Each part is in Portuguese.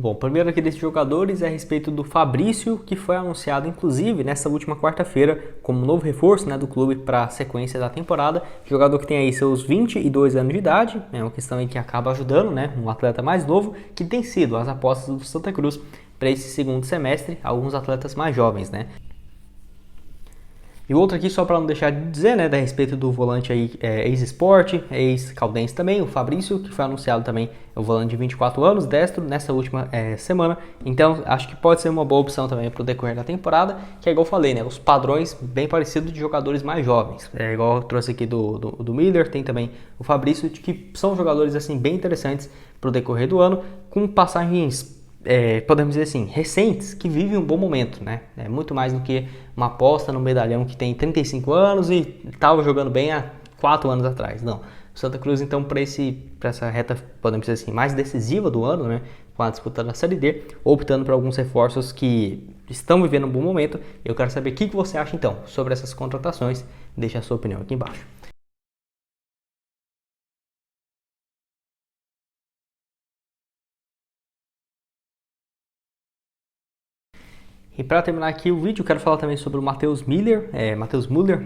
Bom, primeiro aqui desses jogadores é a respeito do Fabrício, que foi anunciado inclusive nessa última quarta-feira como novo reforço, do clube para a sequência da temporada. Jogador que tem aí seus 22 anos de idade, é uma questão aí que acaba ajudando, um atleta mais novo, que tem sido as apostas do Santa Cruz para esse segundo semestre, alguns atletas mais jovens, E outro aqui, só para não deixar de dizer, a respeito do volante aí, ex-Sport, ex-Caldense também, o Fabrício, que foi anunciado também, é o volante de 24 anos, destro, nessa última semana. Então, acho que pode ser uma boa opção também para o decorrer da temporada, que é igual eu falei, os padrões bem parecidos de jogadores mais jovens. É igual eu trouxe aqui do Miller, tem também o Fabrício, que são jogadores assim bem interessantes para o decorrer do ano, com passagens podemos dizer assim, recentes, que vivem um bom momento, É muito mais do que uma aposta no medalhão que tem 35 anos e estava jogando bem há 4 anos atrás. Não. O Santa Cruz, então, para essa reta, podemos dizer assim, mais decisiva do ano, com a disputa da Série D, optando por alguns reforços que estão vivendo um bom momento. Eu quero saber o que você acha, então, sobre essas contratações. Deixa a sua opinião aqui embaixo. E para terminar aqui o vídeo, eu quero falar também sobre o Matheus Miller,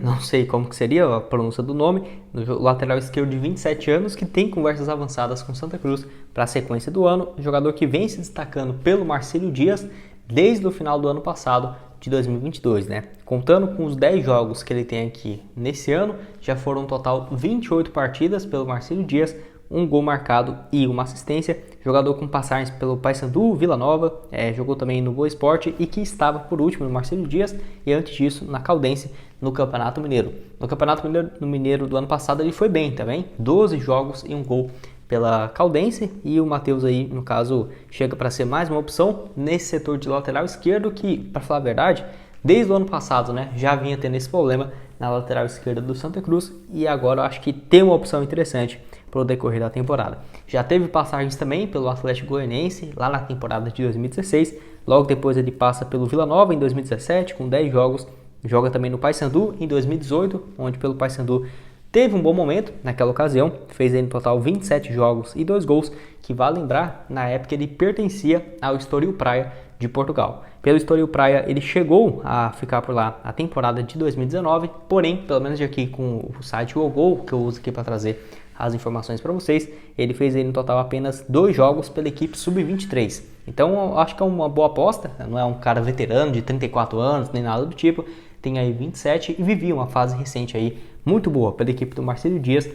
não sei como que seria a pronúncia do nome, do lateral esquerdo de 27 anos, que tem conversas avançadas com Santa Cruz para a sequência do ano, jogador que vem se destacando pelo Marcílio Dias desde o final do ano passado, de 2022, Contando com os 10 jogos que ele tem aqui nesse ano, já foram um total 28 partidas pelo Marcílio Dias, um gol marcado e uma assistência. Jogador com passagens pelo Paysandu, Vila Nova, jogou também no Boa Esporte e que estava por último no Marcílio Dias e antes disso na Caldense no Campeonato Mineiro. No Campeonato Mineiro do ano passado ele foi bem também, 12 jogos e um gol pela Caldense, e o Matheus aí, no caso, chega para ser mais uma opção nesse setor de lateral esquerdo que, para falar a verdade, desde o ano passado, já vinha tendo esse problema na lateral esquerda do Santa Cruz e agora eu acho que tem uma opção interessante para o decorrer da temporada. Já teve passagens também pelo Atlético Goianiense lá na temporada de 2016, logo depois ele passa pelo Vila Nova em 2017 com 10 jogos, joga também no Paysandu em 2018, onde pelo Paysandu teve um bom momento naquela ocasião, fez aí no total 27 jogos e 2 gols, que vale lembrar, na época ele pertencia ao Estoril Praia de Portugal. Pelo Estoril Praia ele chegou a ficar por lá a temporada de 2019, porém, pelo menos aqui com o site GoGol, que eu uso aqui para trazer as informações para vocês, ele fez aí no total apenas 2 jogos pela equipe Sub-23. Então eu acho que é uma boa aposta, não é um cara veterano de 34 anos, nem nada do tipo, tem aí 27 e vivia uma fase recente aí muito boa pela equipe do Marcílio Dias.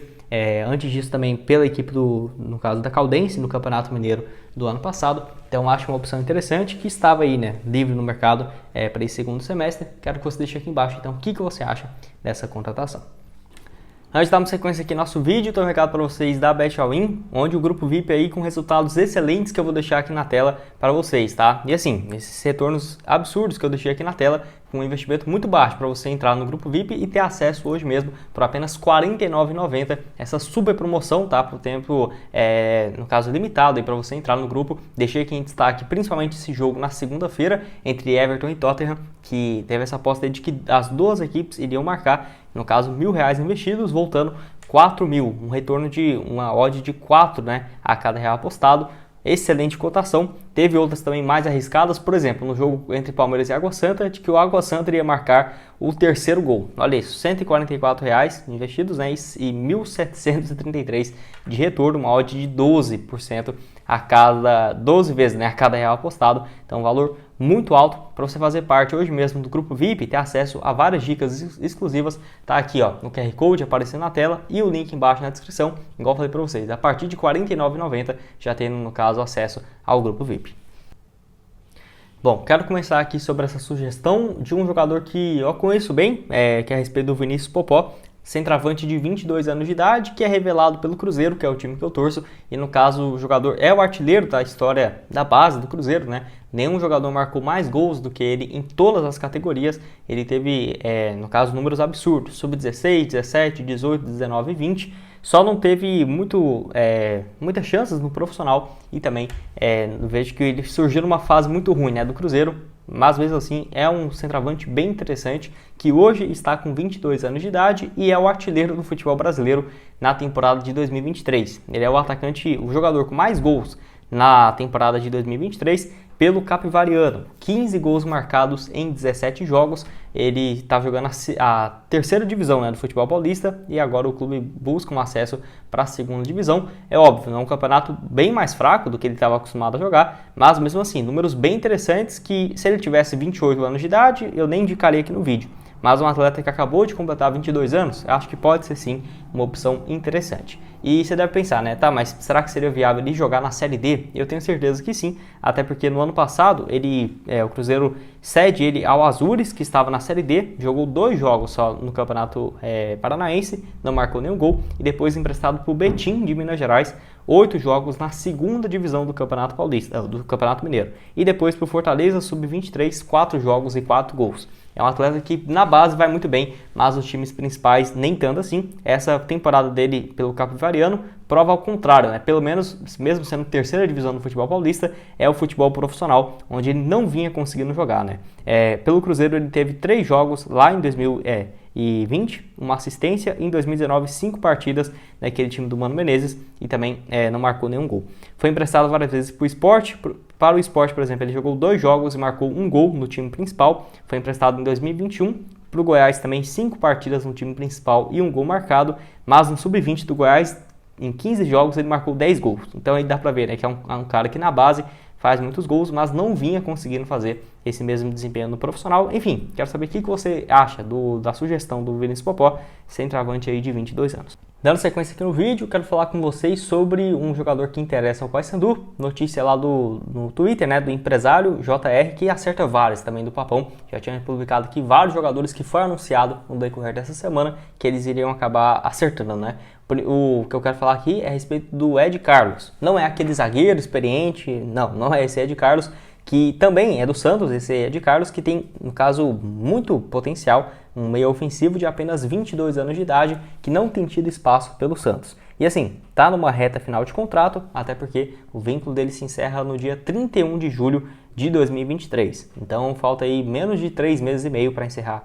Antes disso também pela equipe no caso da Caldense, no Campeonato Mineiro do ano passado. Então acho uma opção interessante que estava aí, livre no mercado para esse segundo semestre. Quero que você deixe aqui embaixo, então, o que você acha dessa contratação. Antes de darmos sequência aqui no nosso vídeo, tem um recado para vocês da Bet All In, onde o grupo VIP aí com resultados excelentes que eu vou deixar aqui na tela para vocês, tá? E assim, esses retornos absurdos que eu deixei aqui na tela, com um investimento muito baixo para você entrar no grupo VIP e ter acesso hoje mesmo por apenas R$ 49,90, essa super promoção, tá? Por tempo, no caso, limitado aí para você entrar no grupo. Deixei aqui em destaque principalmente esse jogo na segunda-feira entre Everton e Tottenham, que teve essa aposta aí de que as duas equipes iriam marcar, no caso, R$1.000 investidos, voltando 4.000, um retorno de uma odd de 4, a cada real apostado. Excelente cotação. Teve outras também mais arriscadas, por exemplo, no jogo entre Palmeiras e Água Santa, de que o Água Santa iria marcar o terceiro gol. Olha isso, R$ 144,00 investidos, e 1.733 de retorno, uma odd de 12% a cada 12 vezes, a cada real apostado. Então, um valor muito alto para você fazer parte hoje mesmo do grupo VIP e ter acesso a várias dicas exclusivas. Tá aqui, no QR Code aparecendo na tela e o link embaixo na descrição. Igual eu falei para vocês, a partir de R$ 49,90 já tem, no caso, acesso ao grupo VIP. Bom, quero começar aqui sobre essa sugestão de um jogador que eu conheço bem, que é a respeito do Vinícius Popó, centroavante de 22 anos de idade, que é revelado pelo Cruzeiro, que é o time que eu torço, e no caso o jogador é o artilheiro da história da base do Cruzeiro, Nenhum jogador marcou mais gols do que ele em todas as categorias. Ele teve, no caso, números absurdos, sub-16, 17, 18, 19 e 20. Só não teve muitas chances no profissional e também vejo que ele surgiu numa fase muito ruim do Cruzeiro, mas mesmo assim é um centroavante bem interessante que hoje está com 22 anos de idade e é o artilheiro do futebol brasileiro na temporada de 2023. Ele é o jogador com mais gols na temporada de 2023 pelo Capivariano. 15 gols marcados em 17 jogos. Ele estava jogando a terceira divisão, né, do futebol paulista, e agora o clube busca um acesso para a segunda divisão. É óbvio, é um campeonato bem mais fraco do que ele estava acostumado a jogar, mas mesmo assim, números bem interessantes que, se ele tivesse 28 anos de idade, eu nem indicaria aqui no vídeo. Mas um atleta que acabou de completar 22 anos, acho que pode ser sim uma opção interessante. E você deve pensar, né, tá, mas será que seria viável ele jogar na Série D? Eu tenho certeza que sim, até porque no ano passado o Cruzeiro cede ele ao Azures, que estava na Série D, jogou 2 jogos só no Campeonato Paranaense, não marcou nenhum gol, e depois emprestado para o Betim de Minas Gerais, 8 jogos na segunda divisão do Campeonato Paulista, do Campeonato Mineiro, e depois para o Fortaleza Sub-23, 4 jogos e 4 gols. É um atleta que na base vai muito bem, mas os times principais nem tanto assim. Essa temporada dele pelo Capivariano prova ao contrário, né? Pelo menos, mesmo sendo terceira divisão do futebol paulista, é o futebol profissional, onde ele não vinha conseguindo jogar, né? Pelo Cruzeiro ele teve 3 jogos lá em 2020, uma assistência, em 2019 5 partidas naquele time do Mano Menezes e também não marcou nenhum gol. Foi emprestado várias vezes para o Sport. Para o Sport, por exemplo, ele jogou 2 jogos e marcou 1 gol no time principal. Foi emprestado em 2021. Para o Goiás também 5 partidas no time principal e 1 gol marcado. Mas no Sub-20 do Goiás, em 15 jogos, ele marcou 10 gols. Então aí dá para ver, né, que é um cara que na base faz muitos gols, mas não vinha conseguindo fazer esse mesmo desempenho no profissional. Enfim, quero saber o que você acha da sugestão do Vinícius Popó, centroavante aí de 22 anos. Dando sequência aqui no vídeo, quero falar com vocês sobre um jogador que interessa ao Paysandu, notícia lá no Twitter, né, do empresário JR, que acerta vários também do Papão. Já tinha publicado aqui vários jogadores que foi anunciado no decorrer dessa semana que eles iriam acabar acertando, né? O que eu quero falar aqui é a respeito do Ed Carlos. Não é aquele zagueiro experiente, não é esse Ed Carlos, que também é do Santos, esse Ed Carlos, que tem, no caso, muito potencial, um meio ofensivo de apenas 22 anos de idade, que não tem tido espaço pelo Santos. E assim, tá numa reta final de contrato, até porque o vínculo dele se encerra no dia 31 de julho de 2023. Então falta aí menos de 3 meses e meio para encerrar,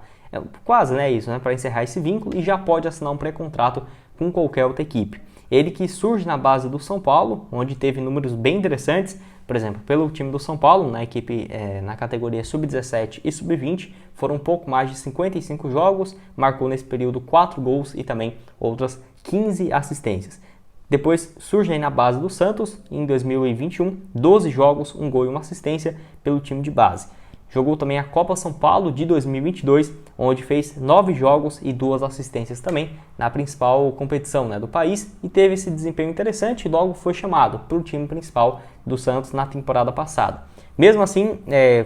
quase, né, isso, né, para encerrar esse vínculo, e já pode assinar um pré-contrato com qualquer outra equipe. Ele que surge na base do São Paulo, onde teve números bem interessantes, por exemplo, pelo time do São Paulo, na equipe na categoria Sub-17 e Sub-20, foram um pouco mais de 55 jogos, marcou nesse período 4 gols e também outras 15 assistências. Depois surge aí na base do Santos, em 2021, 12 jogos, 1 gol e 1 assistência pelo time de base. Jogou também a Copa São Paulo de 2022, onde fez 9 jogos e 2 assistências também na principal competição, né, do país, e teve esse desempenho interessante e logo foi chamado para o time principal do Santos na temporada passada. Mesmo assim,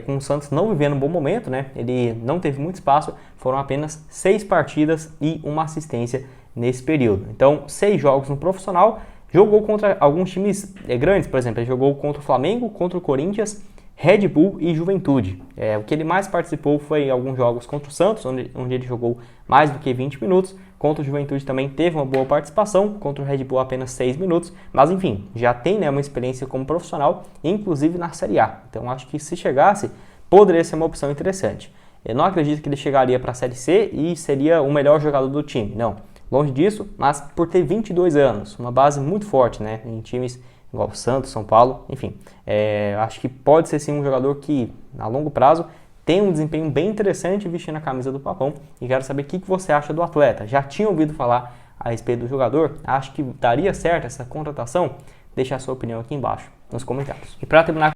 com o Santos não vivendo um bom momento, né, ele não teve muito espaço, foram apenas 6 partidas e 1 assistência nesse período. Então, 6 jogos no profissional, jogou contra alguns times grandes, por exemplo, ele jogou contra o Flamengo, contra o Corinthians, Red Bull e Juventude. O que ele mais participou foi alguns jogos contra o Santos, onde ele jogou mais do que 20 minutos. Contra o Juventude também teve uma boa participação, contra o Red Bull apenas 6 minutos. Mas enfim, já tem, né, uma experiência como profissional, inclusive na Série A. Então acho que se chegasse, poderia ser uma opção interessante. Eu não acredito que ele chegaria para a Série C e seria o melhor jogador do time, não. Longe disso, mas por ter 22 anos, uma base muito forte, né, em times igual Santos, São Paulo, enfim. Acho que pode ser sim um jogador que, a longo prazo, tem um desempenho bem interessante vestindo a camisa do Papão. E quero saber o que você acha do atleta. Já tinha ouvido falar a respeito do jogador? Acho que daria certo essa contratação? Deixe a sua opinião aqui embaixo, nos comentários. E para terminar